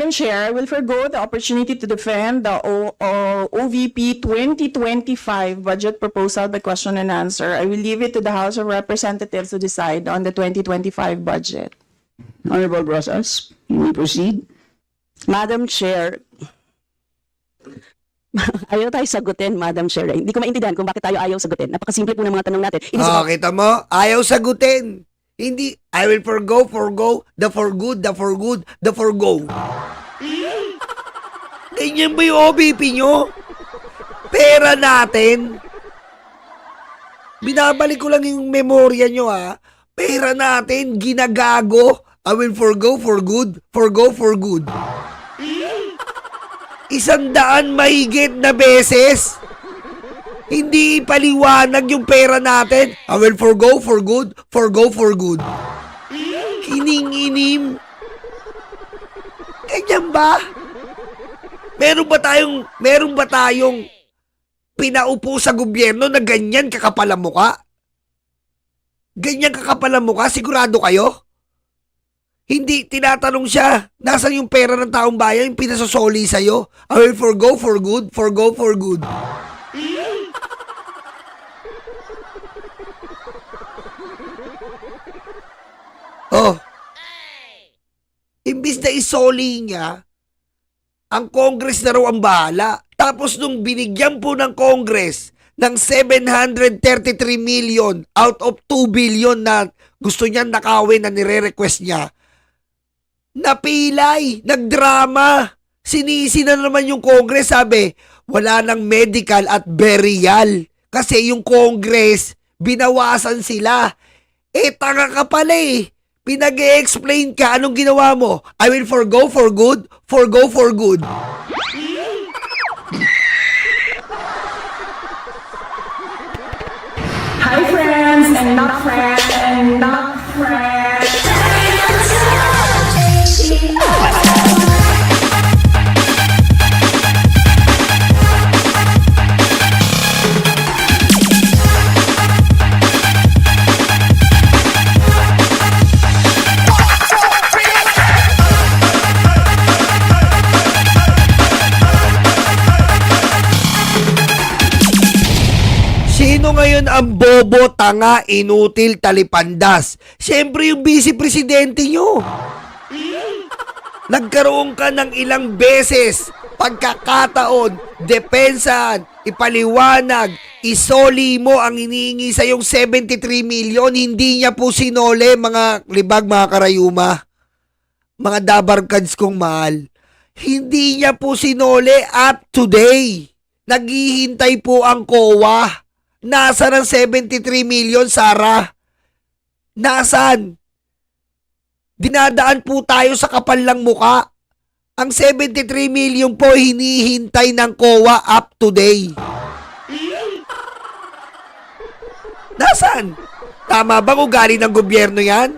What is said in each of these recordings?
Madam Chair, I will forgo the opportunity to defend the OVP 2025 budget proposal by question and answer. I will leave it to the House of Representatives to decide on the 2025 budget. Honorable Brosas, you may proceed. Madam Chair, ayaw tayo sagutin, Madam Chair. Hindi ko maintindihan kung bakit tayo ayaw sagutin. Napakasimple po ng mga tanong natin. Oh, kita mo? Ayaw sagutin. Hindi, I will forgo, the for good, the for good, the forgo. Ganyan ba yung OBP nyo? Pera natin. Binabalik ko lang yung memorya nyo ha. Pera natin, ginagago. I will forgo for good, forgo for good. 100 mahigit na beses. Hindi ipaliwanag yung pera natin. I will forgo for good, forgo for good. Kining-inim. Ganyan ba? Meron ba tayong pinaupo sa gobyerno na ganyan kakapal ang muka? Ganyan kakapal ang muka? Sigurado kayo? Hindi, tinatanong siya, nasan yung pera ng taong bayan, yung pinasosoli sa'yo? I will forgo for good, forgo for good. Oh, imbis na isoli niya, ang Congress na raw ang bahala. Tapos nung binigyan po ng Congress ng 733 million out of 2 billion na gusto niya nakawin na nire-request niya, napilay, nagdrama. Sinisi na naman yung Congress, sabi, wala nang medical at burial. Kasi yung Congress, binawasan sila. Tanga ka pala eh. Pinag-e-explain ka, anong ginawa mo? I will forgo for good, forgo for good. Hi friends and not friends and not friends. Sino ngayon ang bobo, tanga, inutil, talipandas? Siyempre yung vice-presidente nyo. Nagkaroon ka ng ilang beses, pagkakataon, depensahan, ipaliwanag, isoli mo ang iniingi sa yung 73 million, hindi niya po sinole, mga libag, mga karayuma, mga dabarkads kong mahal. Hindi niya po sinole up today. Naghihintay po ang COA. Nasaan ang 73 million, Sarah? Nasaan? Dinadaan po tayo sa kapal ng muka. Ang 73 million po hinihintay ng COA up today. Nasaan? Tama ba ugali ng gobyerno yan?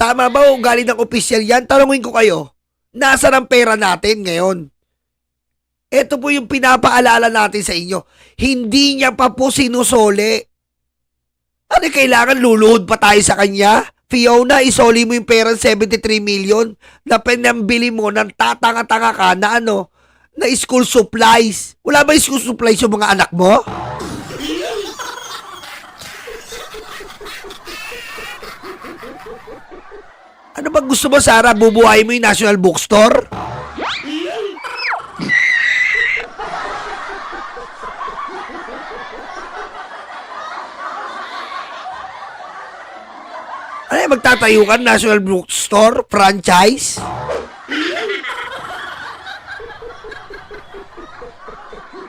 Tama ba ugali ng opisyal yan? Tanungin ko kayo. Nasaan ang pera natin ngayon? Ito po yung pinapaalala natin sa inyo. Hindi niya pa po sinusole. Ano kailangan luluhod pa tayo sa kanya? Fiona, isoli mo yung pera 73 million na pinambili mo ng tatanga-tanga ka na na school supplies. Wala ba school supplies yung mga anak mo? Ano ba gusto mo, Sarah? Bubuhay mo yung National Bookstore? Ano yung magtatayo ka? National Bookstore? Franchise?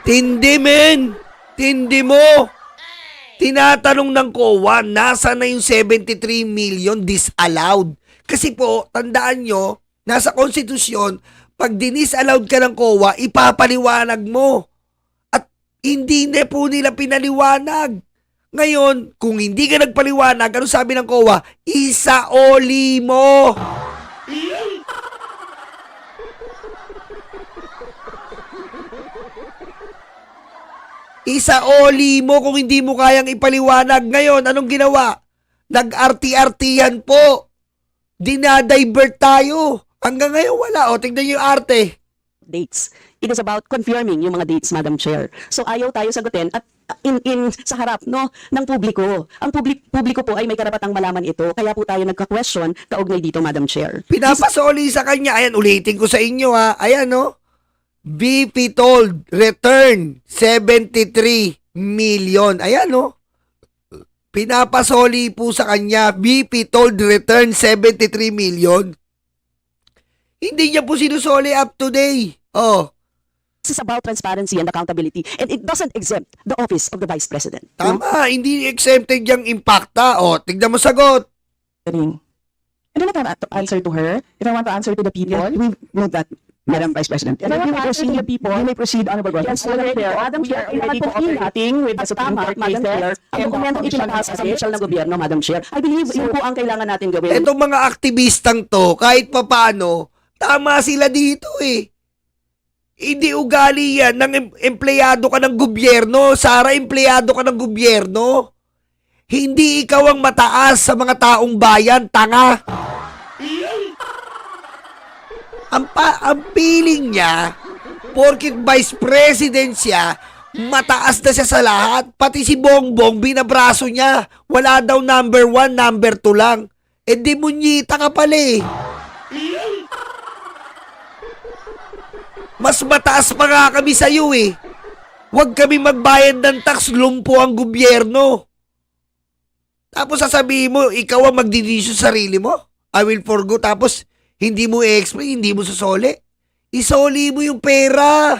Tindi, men! Tindi mo! Tinatanong ng COA, nasa na yung 73 million disallowed? Kasi po, tandaan nyo, nasa konstitusyon, pag dinisallowed ka ng COA, ipapaliwanag mo. At hindi na po nila pinaliwanag. Ngayon, kung hindi ka nagpaliwanag, ano sabi ng COA? Isaoli mo! Isaoli mo kung hindi mo kayang ipaliwanag. Ngayon, anong ginawa? Nag-arti-artihan po. Dinadivert tayo. Hanggang ngayon wala. O, tignan niyo yung arte. dates. It is about confirming yung mga dates, Madam Chair. So ayaw tayo sagutin at in sa harap no ng publiko. Ang publiko po ay may karapatang malaman ito. Kaya po tayo nagka-question kaugnay dito, Madam Chair. Pinapasoli sa kanya. Ayan, ulitin ko sa inyo ha. Ayan, no? BP told return 73 million. Ayan, no? Pinapasoli po sa kanya. BP told return 73 million. Hindi niya po sinusoli up to day. Oh, This is about transparency and accountability and it doesn't exempt the office of the Vice President. tama. Hindi exempted yung impacta. Oh, tignan mo sagot. hearing. I don't want to answer to her. If I want to answer to the people, We move that, Madam Vice President. if I want to answer to the people, You may proceed, Honorable yes, Rosas. Madam Chair, Madam Chair, we are ready to kailangan operating with the Supreme Tama, Court Madam Chair. cases Ang and dokumento commission ipinataas sa of official ng gobyerno, Madam Chair. I believe yun po ang kailangan natin gawin. Etong mga aktivistang to, kahit papano, tama sila dito eh. Hindi ugali yan ng empleyado ka ng gobyerno. Sara, empleyado ka ng gobyerno. Hindi ikaw ang mataas sa mga taong bayan, tanga. Ang feeling niya, porkit vice president siya, mataas na siya sa lahat. Pati si Bongbong, binabraso niya. Wala daw number 1, number 2 lang. Eh, demunyita ka pala eh. Mas mataas pa nga kami sa'yo eh. Huwag kami magbayad ng tax, lumpo ang gobyerno. Tapos sasabihin mo, ikaw ang magdidesisyon sa sarili mo? I will forgo. Tapos, hindi mo i-explain, hindi mo susoli. Isoli mo yung pera.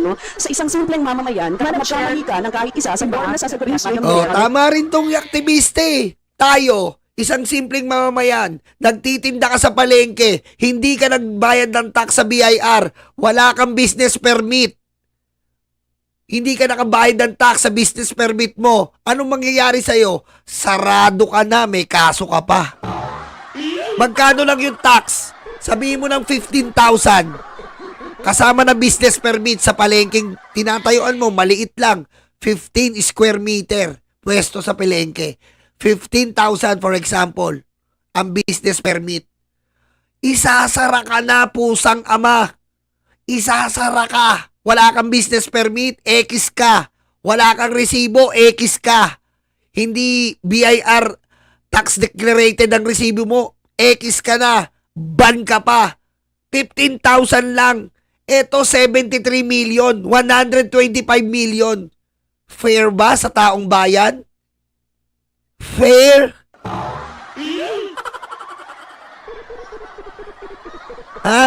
No? Sa isang simpleng mamamayan, kaya magkamali ka ng kahit isa sa buwan na sasagutin, Madam Oh, Chair. tama rin tong aktiviste. Tayo, isang simpleng mamamayan, nagtitinda ka sa palengke, hindi ka nagbayad ng tax sa BIR, wala kang business permit. Hindi ka nakabayad ng tax sa business permit mo. Anong mangyayari sa'yo? Sarado ka na, may kaso ka pa. Magkano lang yung tax? Sabihin mo ng 15,000. Kasama na business permit sa palengking tinatayuan mo, maliit lang. 15 square meter. Pwesto sa palengke. 15,000 for example. Ang business permit. Isasara ka na, pusang ama. Isasara ka. Wala kang business permit, X ka. Wala kang resibo, X ka. Hindi BIR tax declarated ang resibo mo, X ka na. Ban ka pa. 15,000 lang. Ito 73 million, 125 million. Fair ba sa taong bayan? Fair? Ha?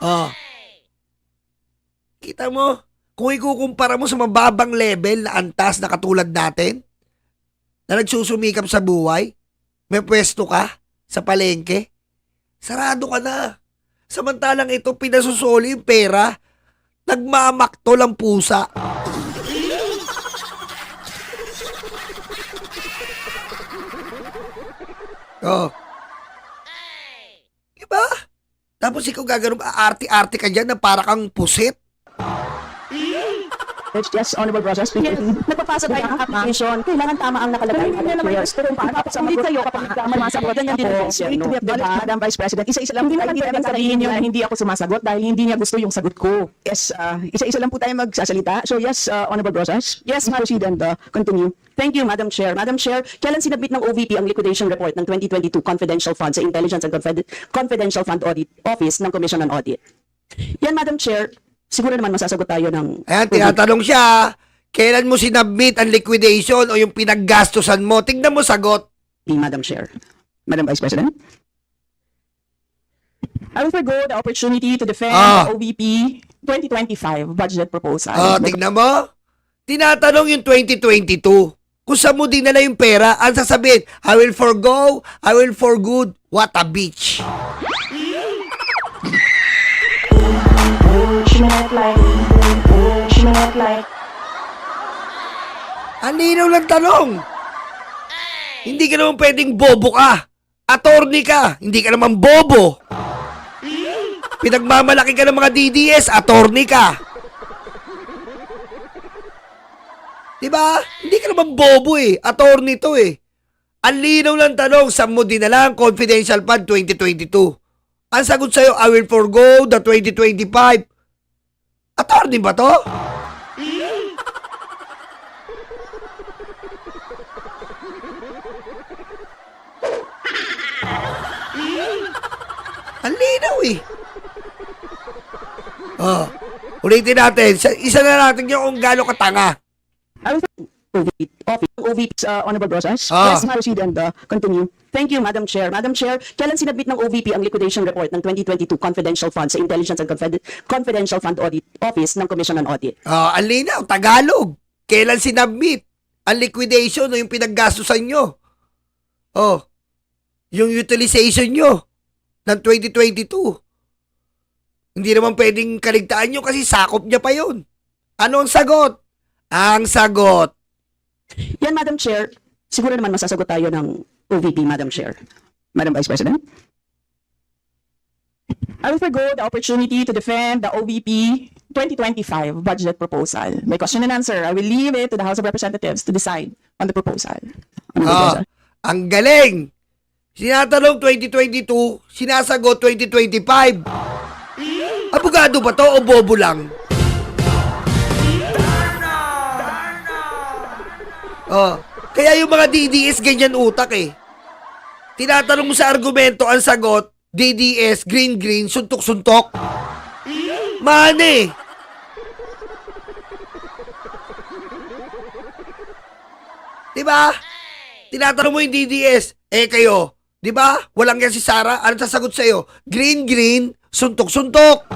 Oh. Kita mo, kung ikukumpara mo sa mababang level na antas na katulad natin, na nagsusumikap sa buhay, may pwesto ka sa palengke, sarado ka na. Samantalang ito, pinasusoli yung pera, nagmamakto lang pusa. Oh. Diba? Tapos ikaw gagano'n, aarti-arti ka dyan na para kang pusit. Yes, Honorable Rosas. Yes, nagpapasa tayo ng application. Kailangan tama ang nakalagay. Pero paano sulit sa'yo kapag sumasagot? Ganyan din ang gobyerno. Madam Vice President, isa-isa lang Hindi po naman tayo pwedeng sabihin yun na hindi ako sumasagot dahil hindi niya gusto yung sagot ko. Yes, isa-isa lang po tayo magsasalita. So yes, Honorable Rosas. Yes, Please proceed and continue. Thank you, Madam Chair. Madam Chair, kailan sinabit ng OVP ang liquidation report ng 2022 confidential fund sa Intelligence and Confidential Fund Audit Office ng Commission on Audit? Yan, Madam Chair, siguro naman masasagot tayo ng... Ayan, tinatanong siya, kailan mo sinabmit ang liquidation o yung pinaggastusan mo? Tingnan mo sagot. Madam Chair. Madam Vice President. I will forgo the opportunity to defend the OVP 2025 budget proposal. Tingnan mo. Tinatanong yung 2022. Kung saan mo dinala yung pera, ang sasabihin, I will forgo, I will for good. What a bitch. Ang linaw lang tanong. Hindi ka naman pwedeng bobo ka. Attorney ka. Hindi ka naman bobo. Pinagmamalaki ka ng mga DDS, attorney ka. Diba? Hindi ka naman bobo eh. Attorney to eh. Ang linaw ng tanong, saan mo dinala ang confidential fund 2022? Ang sagot sa'yo, I will forgo the 2025. Attorney ba to? Ang linaw eh. Oh, ulitin natin. Isa na natin yung kung gaano katanga. I will OVP's honorable process. Ah. Let's proceed and continue. Thank you, Madam Chair. Madam Chair, kailan sinabit ng OVP ang liquidation report ng 2022 confidential fund sa Intelligence and Confidential Fund Audit Office ng Commission on Audit? Ang linaw, Tagalog. Kailan sinabmit ang liquidation o yung pinaggastusan nyo? Oh, yung utilization nyo ng 2022. Hindi naman pwedeng kaligtaan nyo kasi sakop niya pa yun. Ano ang sagot? Ang sagot. Yan, Madam Chair, siguro naman masasagot tayo ng OVP, Madam Chair. Madam Vice President. I will forgo the opportunity to defend the OVP 2025 budget proposal. By question and answer, I will leave it to the House of Representatives to decide on the proposal. Ang galing. Sinatanong 2022, sinasagot 2025. Abogado ba to o bobo lang? Kaya yung mga DDS ganyan utak eh. Tinatanong mo sa argumento, ang sagot, DDS, green, suntok-suntok. Mane. Diba? Tinatanong mo yung DDS, kayo, diba? Walang yan si Sarah, ano sasagot sa'yo? Green, suntok-suntok.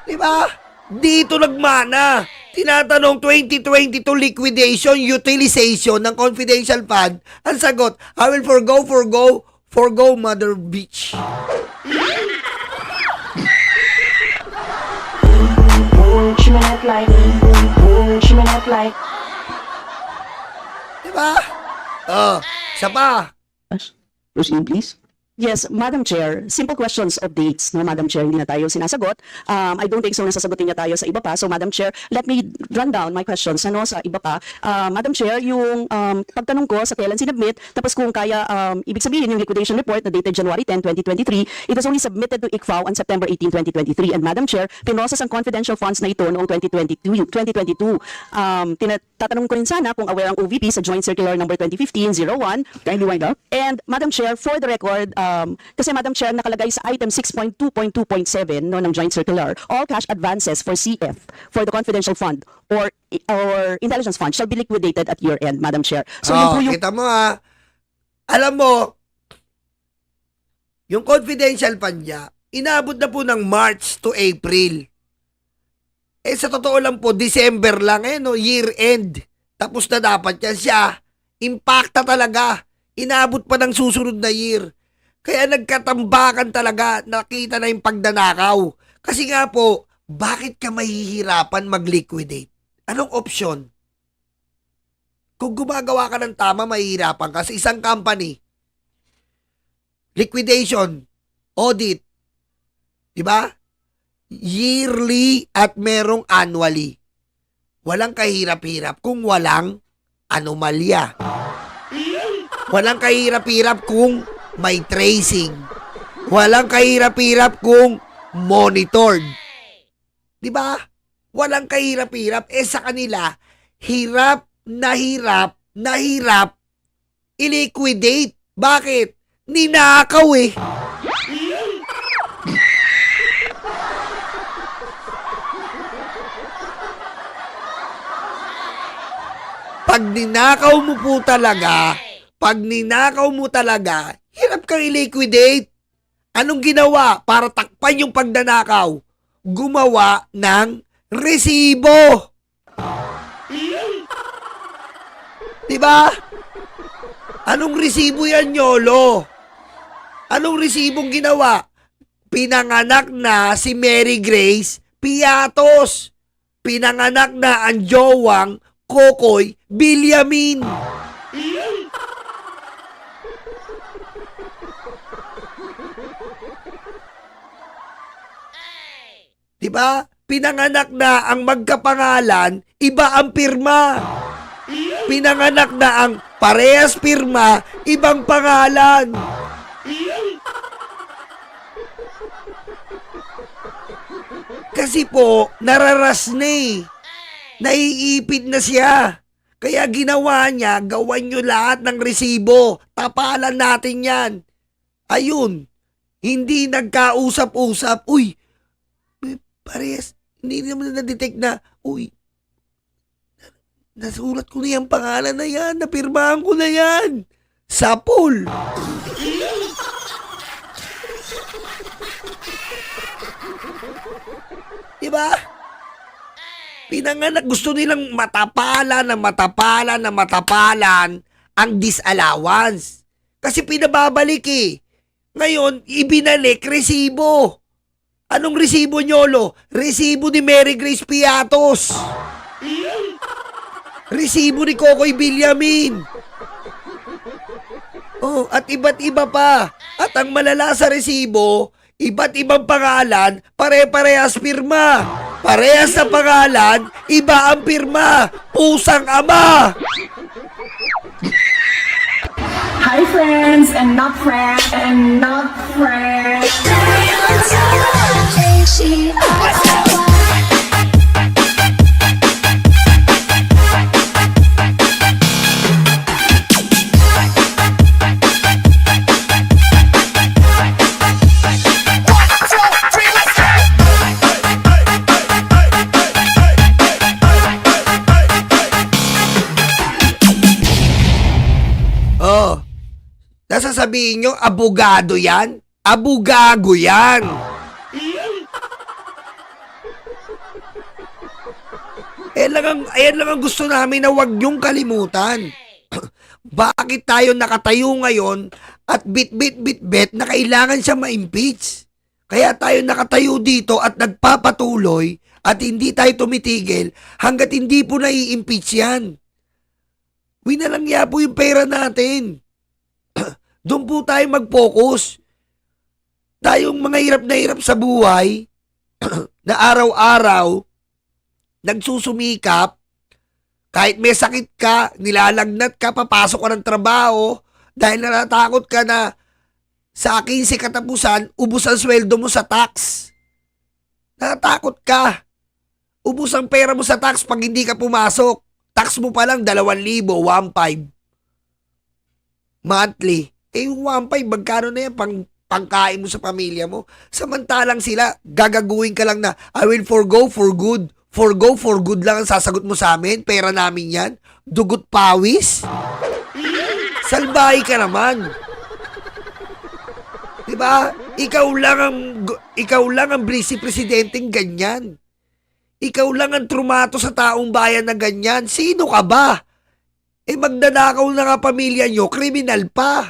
Diba? Dito nagmana. Tinatanong 2022 liquidation, utilization ng confidential fund. Ang sagot, I will forgo mother bitch. Diba? Isa pa. Proceed, please. Yes, Madam Chair, simple questions of dates, no, Madam Chair, hindi na tayo sinasagot. I don't think so na sasagutin niya tayo sa iba pa. So, Madam Chair, let me run down my questions sa iba pa. Madam Chair, yung pagtanong ko sa kailan sinubmit, tapos kung kaya, ibig sabihin yung liquidation report na dated January 10, 2023, it was only submitted to ICFAO on September 18, 2023. And Madam Chair, pinroses ang confidential funds na ito noong 2022. Tatanong ko rin sana kung aware ang OVP sa Joint Circular number 2015-01. Kindly wind up. And Madam Chair, for the record, kasi Madam Chair, nakalagay sa item 6.2.2.7 no, ng Joint Circular, all cash advances for CF for the confidential fund or intelligence fund shall be liquidated at year-end, Madam Chair. So yun po yung... Kita mo alam mo, yung confidential fund niya, inabot na po ng March to April. Sa totoo lang po, December lang no, year-end. Tapos na dapat yan siya. Impacta talaga. Inabot pa ng susunod na year. Kaya nagkatambakan talaga, nakita na yung pagdanakaw. Kasi nga po, bakit ka mahihirapan mag-liquidate? Anong option? Kung gumagawa ka ng tama, mahihirapan ka sa isang company. Liquidation, audit, di ba? Yearly at merong annually. Walang kahirap-hirap kung walang anomalya. Walang kahirap-hirap kung may tracing. Walang kahirap-hirap kung monitored. Di ba? Walang kahirap-hirap. Sa kanila, hirap i-liquidate. Bakit? Ninakaw eh. Pag ninakaw mo talaga, hirap kang i-liquidate. Anong ginawa para takpan yung pagdanakaw? Gumawa ng resibo. Diba? Anong resibo yan, Yolo? Anong resibong ginawa? Pinanganak na si Mary Grace Piatos. Pinanganak na ang jowang Kokoy Bilyamin. Diba? Pinanganak na ang magkapangalan, iba ang pirma. Pinanganak na ang parehas pirma, ibang pangalan. Kasi po, nararas na eh. Naiipit na siya. Kaya ginawa niya, gawan nyo lahat ng resibo. Tapalan natin yan. Ayun. Hindi nagkausap-usap. Uy, parehas. Hindi naman na-detect na, uy, nasulat ko na yung pangalan na yan. Napirmahan ko na yan. Sapol. Diba? Pinanganak, gusto nilang matapalan ang disallowance. Kasi pinababalik eh. Ngayon, ibinalik resibo. Anong resibo, Nyolo? Resibo ni Mary Grace Piatos. Resibo ni Kokoy Villamin. Oh, at iba't iba pa. At ang malala sa resibo, iba't ibang pangalan, pare-parehas pirma. Parehas sa pangalan, iba ang pirma. Pusang ama. Hi, friends, and not friends, and not friends. Oh, nasasabihin nyo, abogado yan? Abugago yan. Ayan lang ang gusto namin na wag nyong kalimutan. Bakit tayo nakatayo ngayon at bit na kailangan siya ma-impeach? Kaya tayo nakatayo dito at nagpapatuloy at hindi tayo tumitigil hanggat hindi po nai-impeach yan. Winalangya po yung pera natin. Doon po tayo mag-focus. Tayong mga hirap na hirap sa buhay na araw-araw nagsusumikap, kahit may sakit ka, nilalagnat ka, papasok ka ng trabaho, dahil natatakot ka na sa 15 katapusan, ubos ang sweldo mo sa tax. Natatakot ka. Ubos ang pera mo sa tax pag hindi ka pumasok. Tax mo pa lang 2,000, 1,500. Monthly. Eh yung 1,500, magkano na yan pangkain mo sa pamilya mo? Samantalang sila, gagaguhin ka lang na, I will forgo for good. Forgo for good lang ang sasagot mo sa amin. Pera namin yan. Dugot pawis. Salbahay ka naman. Diba? Ikaw lang ang vice-presidenteng ganyan. Ikaw lang ang trumato sa taong bayan na ganyan. Sino ka ba? Eh magdanakaw na nga pamilya nyo, kriminal pa.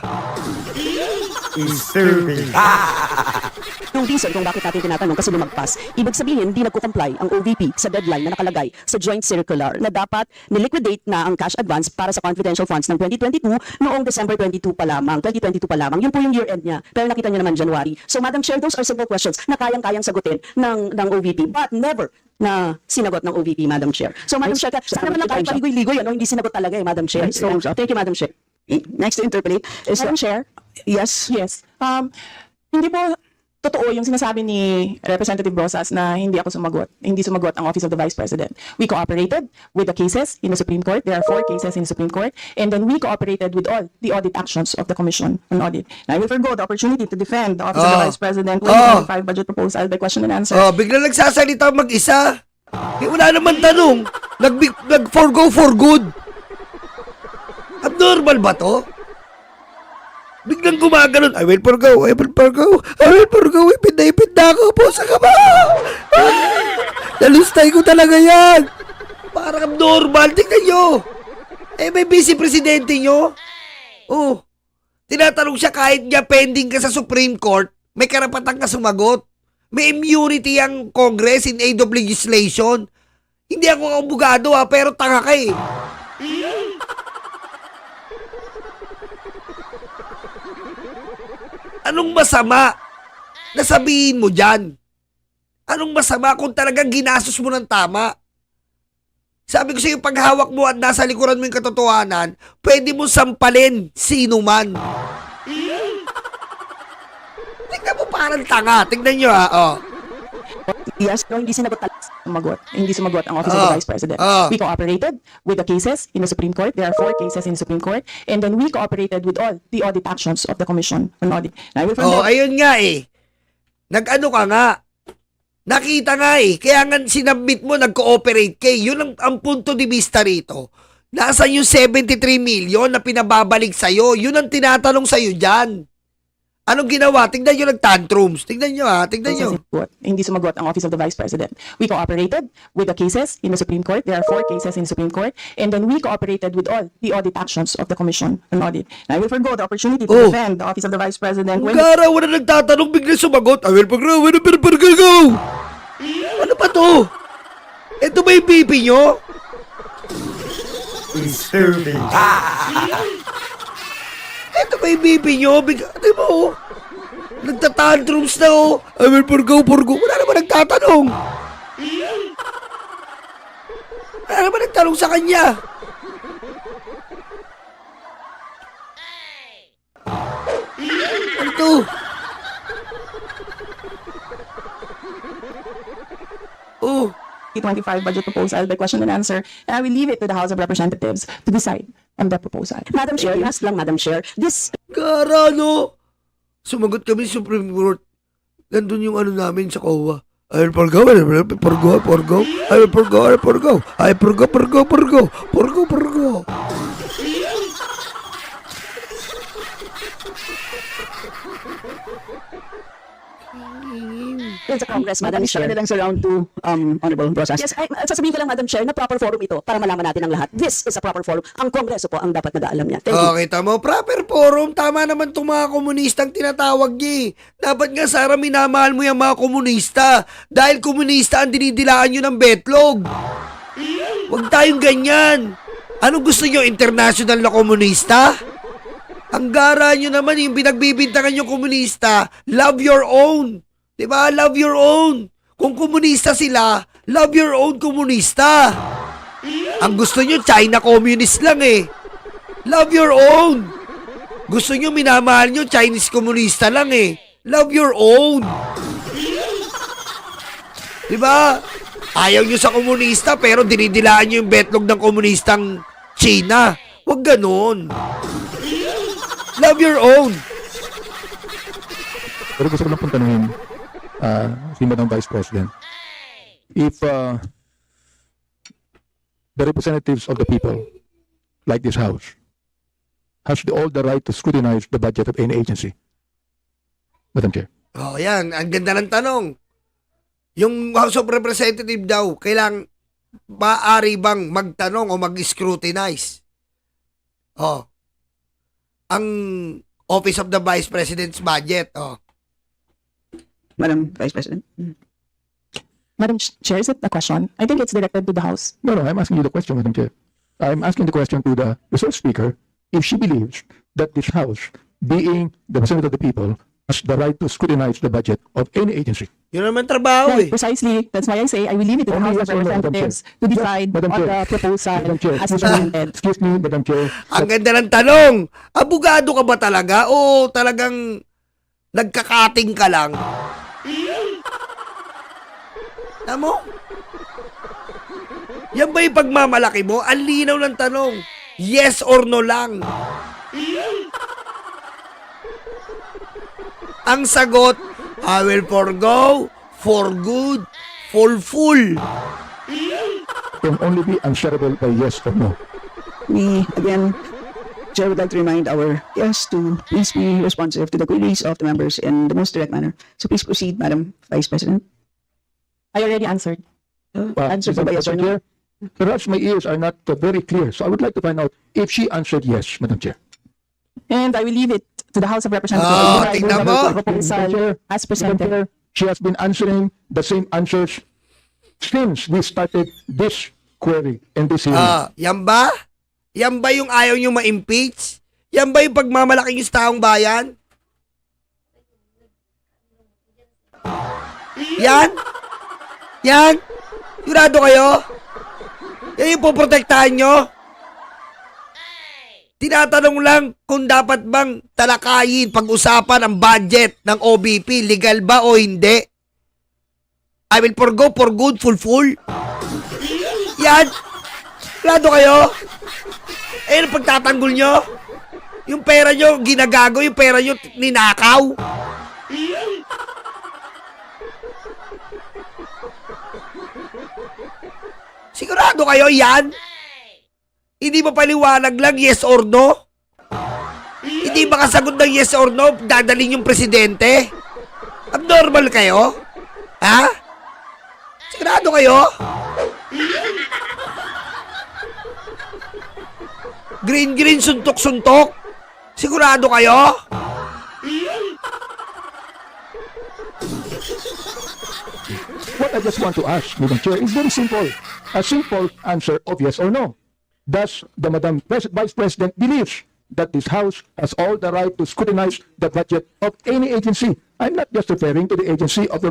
Yung reason kung bakit natin tinatanong kasi lumagpas, ibig sabihin hindi nagko-comply ang OVP sa deadline na nakalagay sa joint circular na dapat niliquidate na ang cash advance para sa confidential funds ng 2022 noong December 2022 pa lamang. Yun po yung year-end niya. Pero nakita niyo naman January. So Madam Chair, those are simple questions na kayang-kayang sagutin ng OVP but never na sinagot ng OVP, Madam Chair. So Madam Chair, sana naman lang kahit paligoy-ligoy, hindi sinagot talaga Madam Chair. So, thank you, Madam Chair. Next to interpolate is Madam Chair? yes. Yes. Hindi po totoo yung sinasabi ni Representative Rosas na hindi sumagot ang Office of the Vice President. We cooperated with the cases in the Supreme Court. There are 4 cases in the Supreme Court. And then we cooperated with all the audit actions of the Commission on Audit. Now, I will forgo the opportunity to defend the Office of the Vice President 2025 budget proposal by question and answer. Oh, bigla nagsasalita mag-isa. Eh, wala naman tanong. Nag-forgo for good. Abnormal ba to? Biglang gumaganon. I will forgo. Ipid na ako po sa kama. Nalustay ko talaga yan. Parang abnormal. Tingnan nyo. Eh, may vice-presidente nyo. Oh. Tinatanong siya kahit niya pending ka sa Supreme Court, may karapatan ka sumagot. May immunity ang Congress in aid of legislation. Hindi ako abogado pero tanga ka eh. Anong masama na sabihin mo dyan? Anong masama kung talagang ginastos mo ng tama? Sabi ko sa'yo, pag hawak mo at nasa likuran mo yung katotohanan, pwede mo sampalin sino man. Tingnan mo parang tanga. Tingnan nyo oh. Yes, No, hindi sumagot ang Office of the Vice President. We cooperated with the cases in the Supreme Court. There are 4 cases in the Supreme Court. And then we cooperated with all the audit actions of the Commission on Audit. Now, I will Oh, ayun nga eh. Nag-ano ka nga. Nakita nga eh. Kaya nga sinabit mo, nag-cooperate kay. Yun ang punto di vista rito. Nasaan yung 73 million na pinababalik sa'yo? Yun ang tinatanong sa'yo dyan. Anong ginawa? Tingnan nyo nag-tantrums. Tingnan nyo tingnan nyo. Hindi sumagot ang Office of the Vice President. We cooperated with the cases in the Supreme Court. There are 4 cases in the Supreme Court. And then we cooperated with all the audit actions of the Commission on Audit. Now, I will forgo the opportunity to defend the Office of the Vice President when Gara, wala nagtatanong, bigla sumagot. I will pag-go. Ano ba to? Ito ba yung BP nyo? Ito ba yung BP nyo? Di ba nagtatantrums na I will purgo. Wala naman nagtatanong. Wala naman nagtanong sa kanya. Ano to? Oh. 2025 budget proposal by question and answer. And I will leave it to the House of Representatives to decide on that proposal. Madam Chair, last lang, Madam Chair. This Gara, no? Sumagot kami sa Supreme Court. Nandun yung ano namin sa COA. I will forgo. I will forgo. Yan sa Congress, Madam Madam Chair, Chair. na lang sa round 2, Honorable Rosas. Yes, sasabihin ko lang, Madam Chair, na proper forum ito para malaman natin ang lahat. This is a proper forum. Ang Kongreso po ang dapat nag-aalam niya. Thank you. Kita mo, proper forum. Tama naman itong mga komunistang tinatawag niya. Dapat nga, Sara, minamahal mo yung mga komunista. Dahil komunista ang dinidilaan nyo ng betlog. Huwag tayong ganyan. Anong gusto nyo, international na komunista? Ang gara nyo naman, yung pinagbibintangan yung komunista, love your own. Diba? Love your own. Kung komunista sila, love your own komunista. Ang gusto nyo, China communist lang eh. Love your own. Gusto nyo, minamahal nyo, Chinese komunista lang eh. Love your own. Diba? Ayaw nyo sa komunista, pero dinidilaan nyo yung betlog ng komunistang China. Huwag ganon. Love your own. Pero gusto ko lang pong tanungin si Madam Vice President, if the representatives of the people, like this House, has all the right to scrutinize the budget of any agency? Madam Chair. Oh, yan. Ang ganda ng tanong. Yung House of Representative daw, kailang maaari bang magtanong o mag-scrutinize? Oh. Ang Office of the Vice President's budget. Oh. Madam Vice President. Madam Chair, is it a question? I think it's directed to the House. No, I'm asking you the question, Madam Chair. I'm asking the question to the resource speaker if she believes that this House, being the representative of the people, has the right to scrutinize the budget of any agency. Yun naman trabaho Right, eh. precisely. That's why I say I will leave it to the Only House of yes or no, Madam Representatives Chair. to decide Madam on Chair. the proposal Madam Chair, as excuse me, presented. excuse me, Madam Chair. Ang ganda ng tanong. Abogado ka ba talaga o talagang nagkakating ka lang? Tamo? Yan ba yung pagmamalaki mo? Ang linaw ng tanong. Yes or no lang. Ang sagot, I will forgo, for good, for full. Can only be answerable by yes or no. We, again, Chair would like to remind our guests to please be responsive to the queries of the members in the most direct manner. So please proceed, Madam Vice President. I already answered. Answer Madam by yes or no. Chair, perhaps my ears are not very clear, so I would like to find out if she answered yes, Madam Chair. And I will leave it to the House of Representatives Oh, to decide tingnan on mo. the proposal as Madam presented. Chair, she has been answering the same answers since we started this query and this hearing. Yan ba? Yan ba yung ayaw nyo ma-impeach? Yan ba yung pagmamalaki nyo sa taong bayan? Yan? Yan? Sigurado kayo? Yan yung poprotektahan nyo? Tinatanong lang kung dapat bang talakayin, pag-usapan ang budget ng OBP, legal ba o hindi? I will forgo for good, full. Yan. Sigurado kayo? Ayun ang pagtatanggol nyo? Yung pera nyo ginagago, yung pera nyo ninakaw? Sigurado kayo yan? Hindi ba paliwanag lang yes or no? Hindi ba kasagot ng yes or no, dadalhin yung presidente? Abnormal kayo? Ha? Sigurado kayo? Green, suntok. Sigurado kayo? What I just want to ask, Madam Chair, is very simple. A simple answer of yes or no. Does the Vice President believes that this House has all the right to scrutinize the budget of any agency? I'm not just referring to the agency of the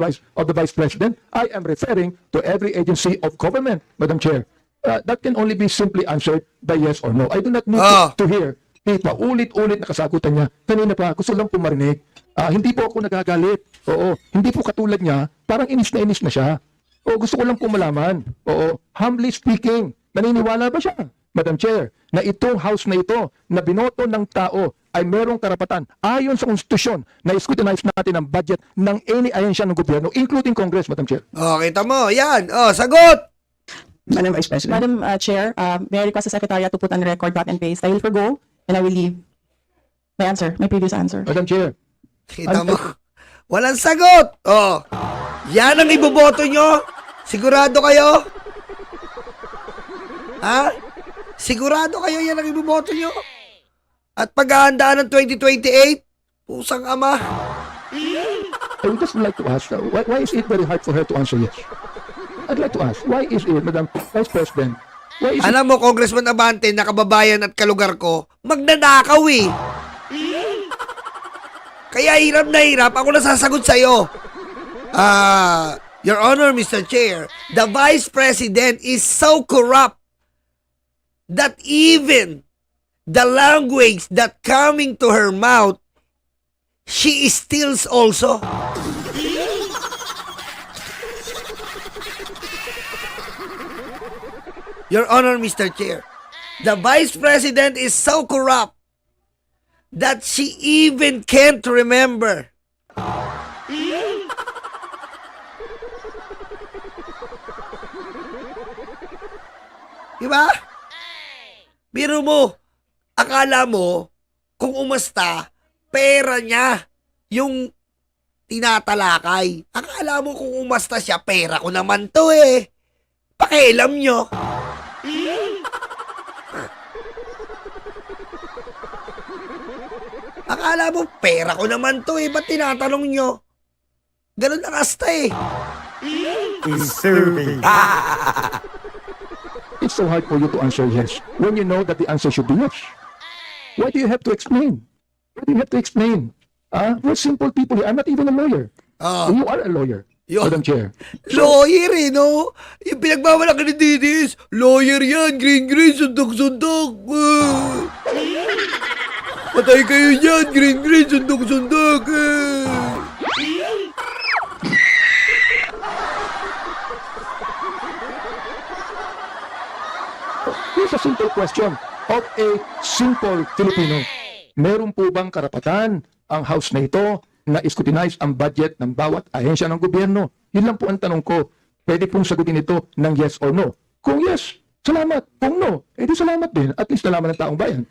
Vice President. I am referring to every agency of government, Madam Chair. That can only be simply answered by yes or no. I do not need to hear paulit-ulit na kasagutan niya. Kanina pa, gusto lang po marinig. Hindi po ako nagagalit. Oo, hindi po katulad niya, parang inis na siya. Oo, gusto ko lang po malaman. Oo, humbly speaking, naniniwala ba siya, Madam Chair, na itong House na ito, na binoto ng tao, ay merong karapatan, ayon sa konstitusyon, na scrutinize natin ang budget ng any ahensya ng gobyerno, including Congress, Madam Chair? Oh, kita mo. Yan. Oh, sagot. Madam Vice President. Madam Chair, may I request the Secretariat to put on the record cut and paste. I will forgo and I will leave my answer, my previous answer. Madam Chair, Kita mo. Walang sagot. Oh. Yan ang iboboto nyo. Sigurado kayo? Ha? Sigurado kayo yan ang iboboto nyo? At paghahandaan ng 2028? Pusang ama. I would just like to ask, why is it very hard for her to answer yes? I'd like to ask, why is it, Madam Vice President, why is it Alam mo, Congressman Abante, na kababayan at kalugar ko, magnanakaw eh. Kaya hirap na hirap, ako nasasagot sa'yo. Your Honor, Mr. Chair, the Vice President is so corrupt that even the language that coming to her mouth, she steals also. Your Honor, Mr. Chair, the Vice President is so corrupt that she even can't remember. Diba? Biro mo, akala mo, kung umasta, pera niya yung tinatalakay. Akala mo kung umasta siya, pera ko naman to eh. Pakialam nyo. Akala mo, pera ko naman to eh. Ba't tinatanong nyo? Ganun na kasta eh. it's so hard for you to answer yes when you know that the answer should be yes? Why do you have to explain? Why do you have to explain? We're simple people here. I'm not even a lawyer. You are a lawyer, Madam Chair. Lawyer eh, no? Yung pinagmamalaki ni Didis, lawyer yan, green, sundok-sundok. Patay kayo yan, green, sundok-sundok. Here's a simple question of a simple Filipino. Meron po bang karapatan ang House na ito na scrutinize ang budget ng bawat ahensya ng gobyerno? Yun lang po ang tanong ko. Pwede pong sagutin ito ng yes or no. Kung yes, salamat. Kung no, edi salamat din. At least nalaman ng taong bayan.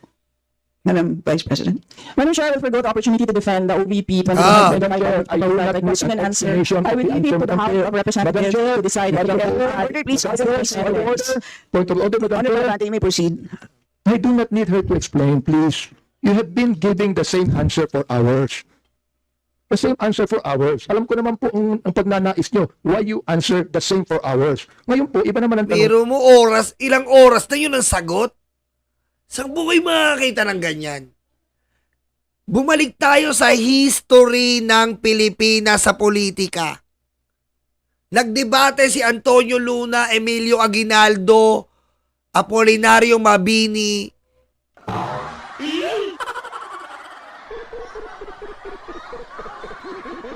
Madam Vice President. Madam Chair, I will forgo the opportunity to defend the OVP 2025 by question and answer. I will leave it to the House of Representatives to decide whether please answer the question. Point of order, Madam Honorable Chair. Abante, you may proceed. I do not need her to explain, please. You have been giving the same answer for hours. The same answer for hours. Alam ko naman po ang pagnanais nyo. Why you answer the same for hours? Ngayon po, iba naman ang tanong. Pero mo oras, ilang oras na yun ang sagot? Saan po kayo makakita ng ganyan? Bumalik tayo sa history ng Pilipinas sa politika. Nagdebate si Antonio Luna, Emilio Aguinaldo, Apolinario Mabini.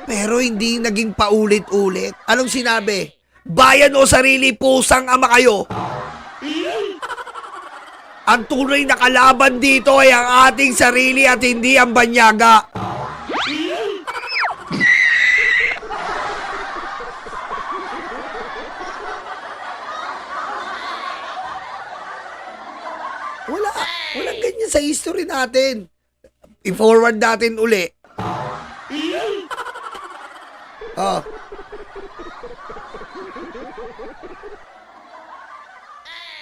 Pero hindi naging paulit-ulit. Anong sinabi? Bayan o sarili, pusang ama kayo. Ang tunay na kalaban dito ay ang ating sarili at hindi ang banyaga. Walang ganyan sa history natin. I-forward natin uli. Oh.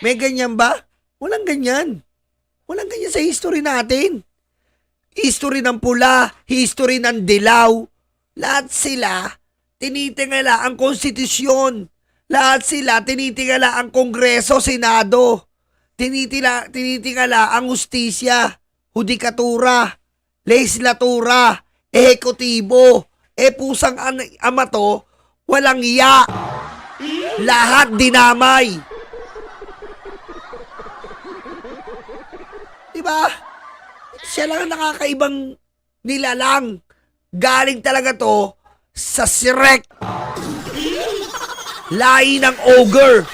May ganyan ba? Walang ganyan. Walang ganyan sa history natin. History ng pula, history ng dilaw. Lahat sila tinitingala ang konstitusyon. Lahat sila tinitingala ang Kongreso, Senado. Tinitingala ang hustisya, hudikatura, legislatura, ehekutibo. Pusang ama to, walang iya. Lahat dinamay. Diba? Siya lang ang nakakaibang nilalang. Galing talaga to sa sirek. Lahi ng ogre.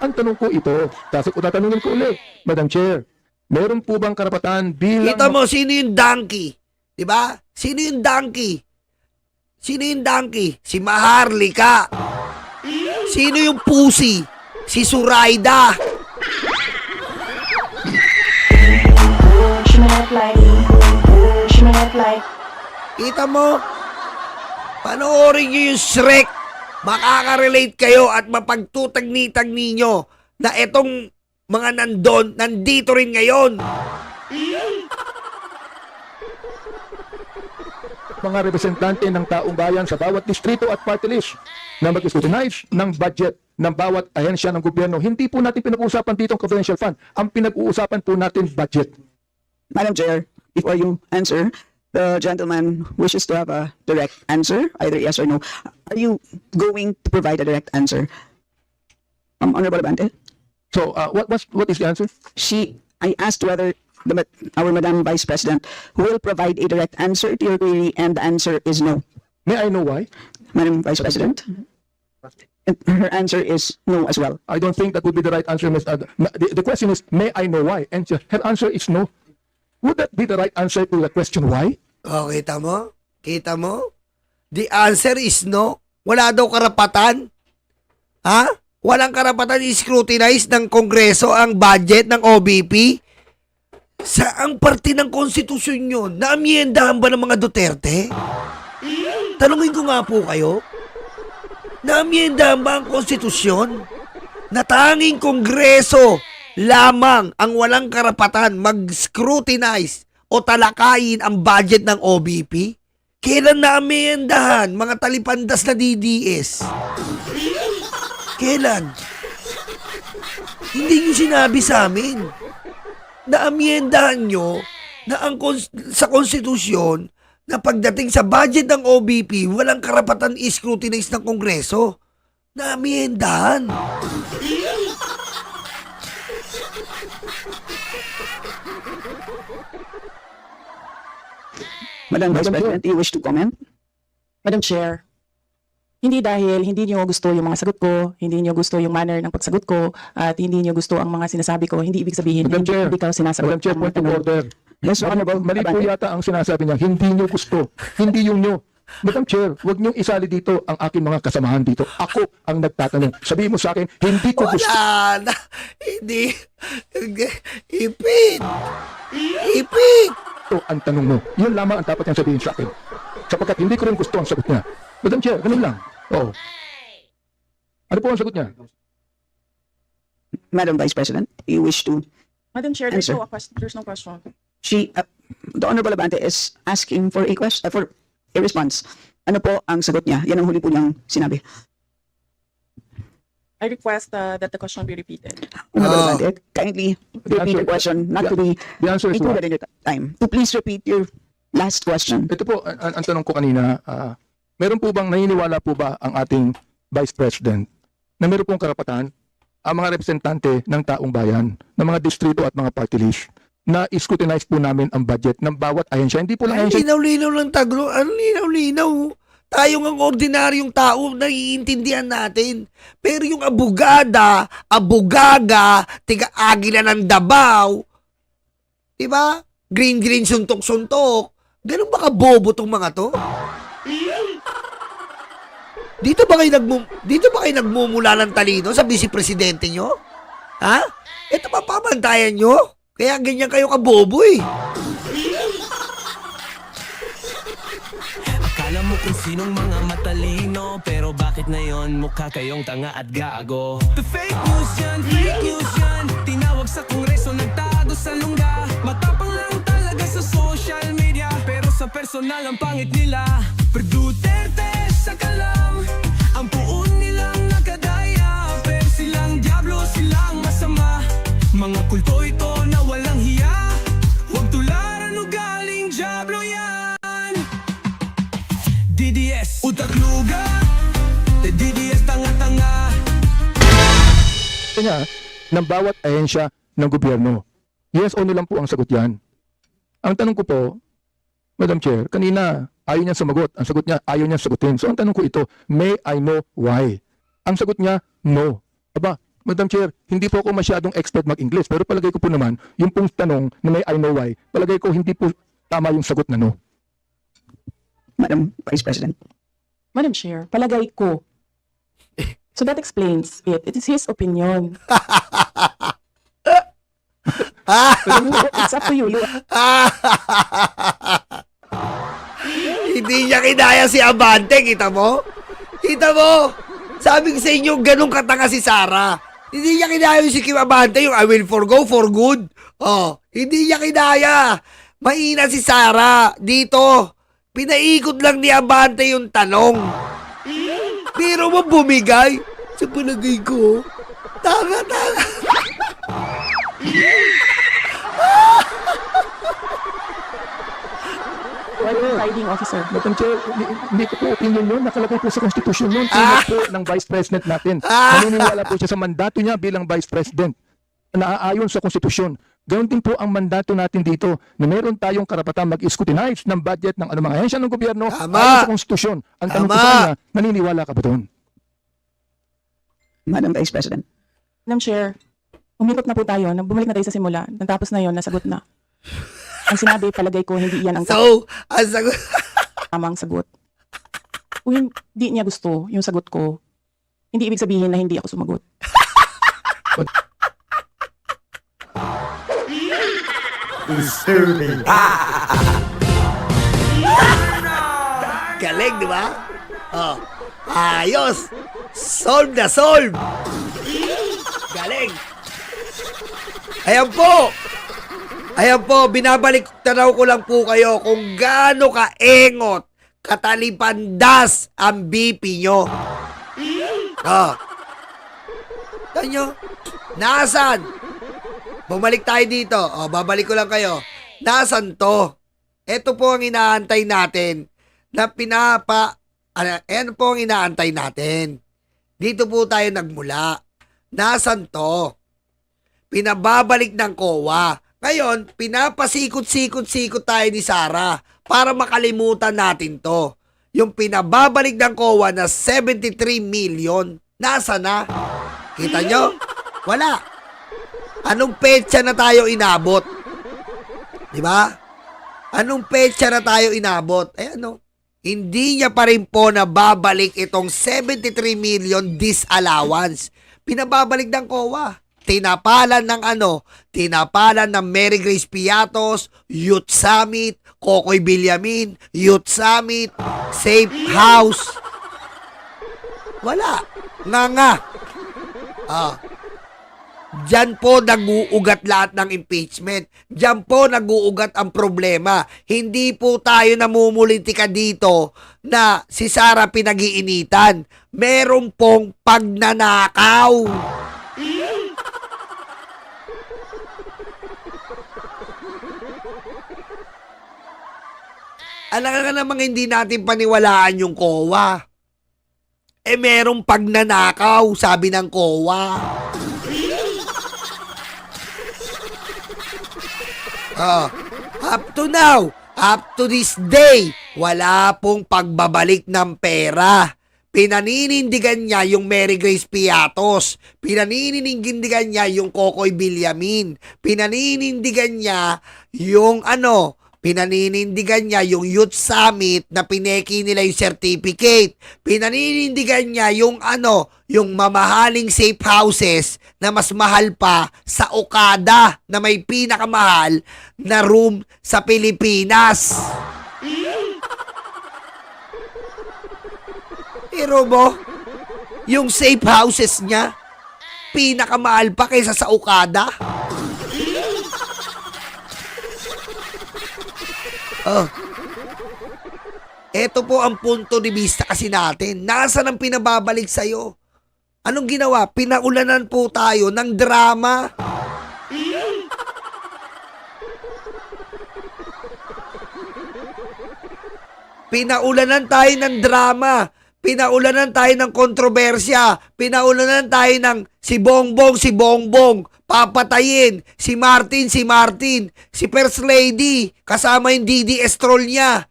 Ang tanong ko ito, kasi kung tatanungin ko ulit, Madam Chair, meron po bang karapatan bilang... Kita mo, sino yung donkey? Diba? Sino yung donkey? Sino yung donkey? Si Maharlika. Sino yung pussy? Si Suraida. Kita mo? Panoorin nyo yung Shrek. Makaka-relate kayo at mapagtutagni-tag ninyo na etong mga nandito rin ngayon. Mga representante ng taong bayan sa bawat distrito at party list na mag-scrutinize ng budget ng bawat ahensya ng gobyerno. Hindi po natin pinag-uusapan dito ang confidential fund. Ang pinag-uusapan po natin budget. Madam Chair, before you answer, the gentleman wishes to have a direct answer, either yes or no. Are you going to provide a direct answer? Honorable Abante? So, what is the answer? I asked whether our Madam Vice President will provide a direct answer to your query, and the answer is no. May I know why? Madam Vice President? And her answer is no as well. I don't think that would be the right answer, Ms. The question is, may I know why? And her answer is no. Would that be the right answer to the question why? Oh, kita mo? Kita mo? The answer is no. Wala daw karapatan. Ha? Walang karapatan i-scrutinize ng Kongreso ang budget ng OBP? Saang parte ng konstitusyon yun? Naamyendahan ba ng mga Duterte? Tanungin ko nga po kayo. Naamyendahan ba ang konstitusyon? Na tanging Kongreso lamang ang walang karapatan mag-scrutinize o talakayin ang budget ng OBP? Kailan naamyendahan mga talipandas na DDS? Kailan? Hindi nyo sinabi sa amin. Naamyendahan nyo na sa konstitusyon na pagdating sa budget ng OBP, walang karapatan i-scrutinize ng Kongreso. Naamyendahan. Madam Vice President, do you wish to comment? Madam Chair, hindi dahil hindi niyo gusto yung mga sagot ko, hindi niyo gusto yung manner ng pagsagot ko, at hindi niyo gusto ang mga sinasabi ko, hindi ibig sabihin Madam Chair, hindi ka sinasagot. Madam Chair, ng point mga of tanong. order. Yes, Honorable Mali po Abante. yata ang sinasabi niya, hindi nyo gusto. Hindi yung nyo. Madam Chair, huwag niyong isali dito ang aking mga kasamahan dito. Ako ang nagtatanong. Sabihin mo sa akin, hindi ko gusto. Wala na. Hindi. Ipit. Ipit. Ito ang tanong mo. Yun lamang ang dapat niyang sabihin sa akin. Sapagkat hindi ko rin gusto ang sagot niya. Madam Chair, ganun lang. Oo. Ano po ang sagot niya? Madam Vice President, you wish to... Madam Chair, Answer. there's no question. The Honorable Abante is asking for a question, for a response. Ano po ang sagot niya? Yan ang huli po niyang sinabi. I request that the question be repeated. Honorable Ah. Abante, kindly repeat answer- the question, not to be The answer is no. included in your time. To please repeat your last question. Ito po, ang tanong ko kanina, meron po bang naniniwala po ba ang ating Vice President na meron pong karapatan ang mga representante ng taong bayan, ng mga distrito at mga party list na scrutinize po namin ang budget ng bawat ahensya. Hindi po lang Ang ahensya. linaw-linaw ng taglo. Ang linaw-linaw. Tayo ng ordinaryong tao, naiintindihan natin. Pero yung abogada, abogaga, tiga-agila ng Davao, diba? Green-green, suntok-suntok. Ganun ba kabobo tong mga to? Dito ba kayo nagmumula ng talino sa vice presidente nyo? Ha? Ito pa pamantayan nyo? Kaya ganyan kayo kabobo eh. Akala mo kung sinong mga matalino, pero bakit ngayon mukha kayong tanga at gago? The fake news yan, tinawag sa kongreso, nagtago sa lungga. Matapang lang talaga sa social media, pero sa personal ang pangit nila. Per Duterte sa kalam, ang puon nilang nakadaya, pero silang diablo, silang masama. Mga kulto ito na walang hiya, huwag tularan o galing diablo yan. DDS, utak luga, DDS tanga-tanga. niya ng bawat ahensya ng gobyerno. Yes o no lang po ang sagot yan. Ang tanong ko po, Madam Chair, kanina ayaw niya sumagot. Ang sagot niya, ayaw niya sagutin. So ang tanong ko ito, may I know why? Ang sagot niya, no. Aba, Madam Chair, hindi po ako masyadong expert mag-English, pero palagay ko po naman, yung pong tanong na may I know why, palagay ko hindi po tama yung sagot na no. Madam Vice President. Madam Chair, palagay ko. So that explains it. It is his opinion. It's up to you. Hindi niya kinaya si Abante, kita mo? Kita mo? Sabi ko sa inyo, ganun katanga si Sara. Hindi niya kinaya yung si Kim Abante, yung I will forgo for good. Oh, hindi niya kinaya. Mahina si Sara. Dito, pinaikot lang ni Abante yung tanong. Pero mo bumigay. Sa palagay ko, tanga. Presiding officer. Madam Chair, hindi ko po opinion yun. Nakalagay po sa konstitusyon yun. Tingnan po ng Vice President natin. Naniniwala po siya sa mandato niya bilang Vice President. Naaayon sa konstitusyon. Ganoon din po ang mandato natin dito na meron tayong karapatan mag-scrutinize ng budget ng anumang ahensya ng gobyerno Tama. ayon sa konstitusyon. Ang tanong ko Tama. sa kanya, naniniwala ka ba doon? Madam Vice President. Madam Chair, umikot na po tayo. Bumalik na tayo sa simula. Natapos na yon, nasagot na. Ang sinabi, palagay ko, hindi iyan ang So, ang sagot... tamang sagot. Kung hindi niya gusto yung sagot ko, hindi ibig sabihin na hindi ako sumagot. Galing, di ba? Oh, ayos! Solve na solve! Galing! Ayan po! Ayan po, binabalik tanaw ko lang po kayo kung gaano kaengot, katalipandas ang BP nyo. Oh. Tanyo, nasan? Bumalik tayo dito. Oh, babalik ko lang kayo. Nasan to? Ito po ang inaantay natin na ano po ang inaantay natin. Dito po tayo nagmula. Nasan to? Pinababalik ng COA. Ngayon, pinapasikot-sikot-sikot tayo ni Sara para makalimutan natin to. Yung pinababalik ng COA na 73 million, nasa na? Kita nyo? Wala. Anong petsa na tayo inabot? Di ba? Anong petsa na tayo inabot? Eh ano? Hindi niya pa rin po nababalik itong 73 million disallowance. Pinababalik ng COA. Tinapalan ng Tinapalan ng Mary Grace Piatos, Youth Summit, Kokoy Villamin, Youth Summit, Safe House. Wala. Nga. Diyan po nag-uugat lahat ng impeachment. Diyan po nag-uugat ang problema. Hindi po tayo namumulitika dito na si Sara pinag-iinitan. Meron pong pagnanakaw. Alam nga namang hindi natin paniwalaan yung COA. Eh merong pagnanakaw, sabi ng COA. Up to now, up to this day, wala pong pagbabalik ng pera. Pinaninindigan niya yung Mary Grace Piatos. Pinaninindigan niya yung Kokoy Villamin. Pinaninindigan niya yung pinaninindigan niya yung Youth Summit na pineki nila yung certificate. Pinaninindigan niya yung yung mamahaling safe houses na mas mahal pa sa Okada na may pinakamahal na room sa Pilipinas. Pero yung safe houses niya, pinakamahal pa kaysa sa Okada. Ito po ang punto de vista kasi natin. Nasaan ang pinababalik sa'yo? Anong ginawa? Pinaulanan po tayo ng drama. Pinaulanan tayo ng drama. Pinaulanan tayo ng kontrobersya. Pinaulanan tayo ng si Bongbong, papatayin. Si Martin, si First Lady, kasama yung Didi Estrol niya,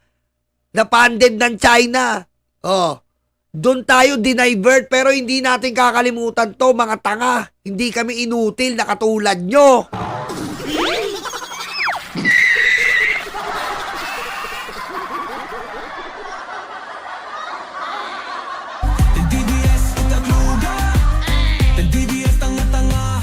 na funded ng China. Doon tayo dinivert, pero hindi natin kakalimutan to, mga tanga. Hindi kami inutil na katulad nyo. DDS Taguga, DDS tanga-tanga.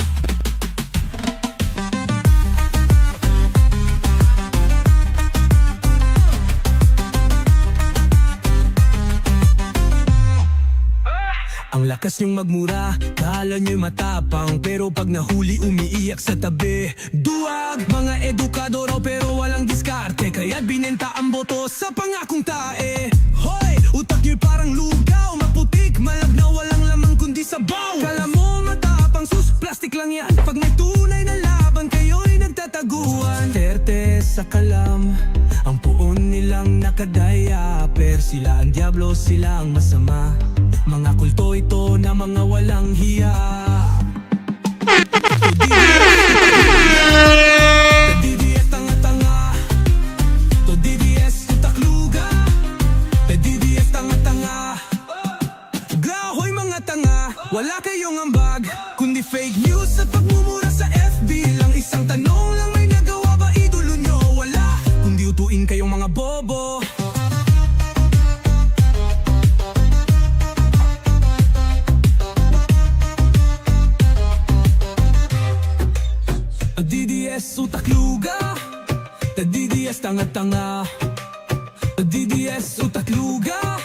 Ang lakas niyong magmura, kala niyo'y matapang, pero pag nahuli umiiyak sa tabi. Duwag, mga edukado raw pero walang diskarte, kaya't binenta ang boto sa pangakong tae. Hoy, utak niyo'y parang lugaw, maputik, malag na walang laman kundi sabaw. Kala mo matapang, sus, plastic lang yan, pag may tunay na laban kayo'y nagtataguan. Terte sa kalam, ang puon nilang nakadaya, pero sila ang diablo, sila ang masama. Mga kulto ito na mga walang hiya. To DDS tanga-tanga, to DDS utakluga, to DDS tanga-tanga. Grahoy mga tanga, wala kayong ambag, kundi fake news at pagmumura sa FB lang. Isang tanong lang, may nagawa ba idolo nyo? Wala, kundi utuin kayong mga bobo. DDS utakluga, DDS tanga-tanga, DDS utakluga,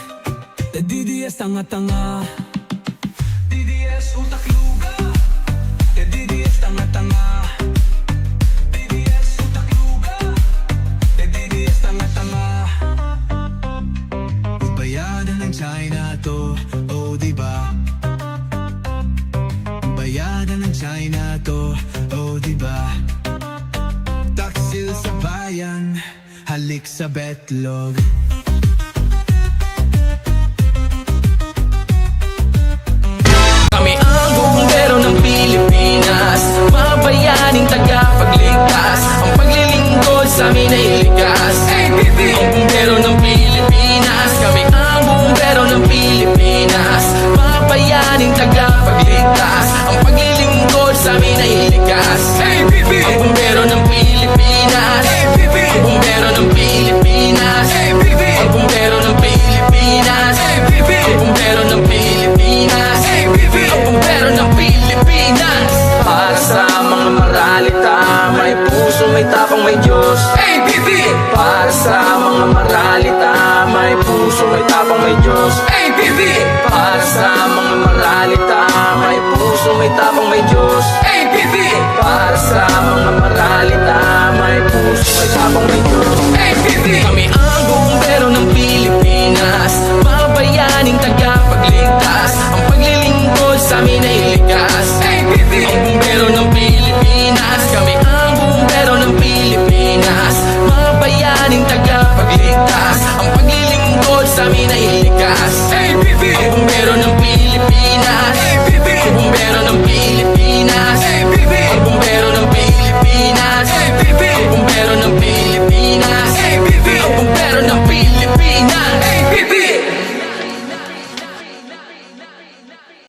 DDS tanga-tanga, DDS utakluga, DDS tanga-tanga, DDS utakluga, DDS tanga-tanga. Bayanan ng China to, oh diba? Bayanan ng China to, oh diba? Taksil sa bayan, halik sa betlog. Kami ang bumbero ng Pilipinas, mga bayaning tagapagligtas. Ang paglilingkod sa amin ay likas. Ang bumbero ng Pilipinas, kami ang bumbero ng Pilipinas, mga bayaning tagapagligtas. Ang paglilingkod sa amin ay likas. Ang bumbero ng Pilipinas, ang bumbero ng Pilipinas, ang bumbero ng Pilipinas, ang bumbero ng Pilipinas, ang bumbero ng Pilipinas. Para sa mga maralita, may puso, may tapang, may Diyos. Para sa mga maralita, may puso, may tapang, may Diyos. Para sa mga maralita, may puso, may tapang, may Diyos.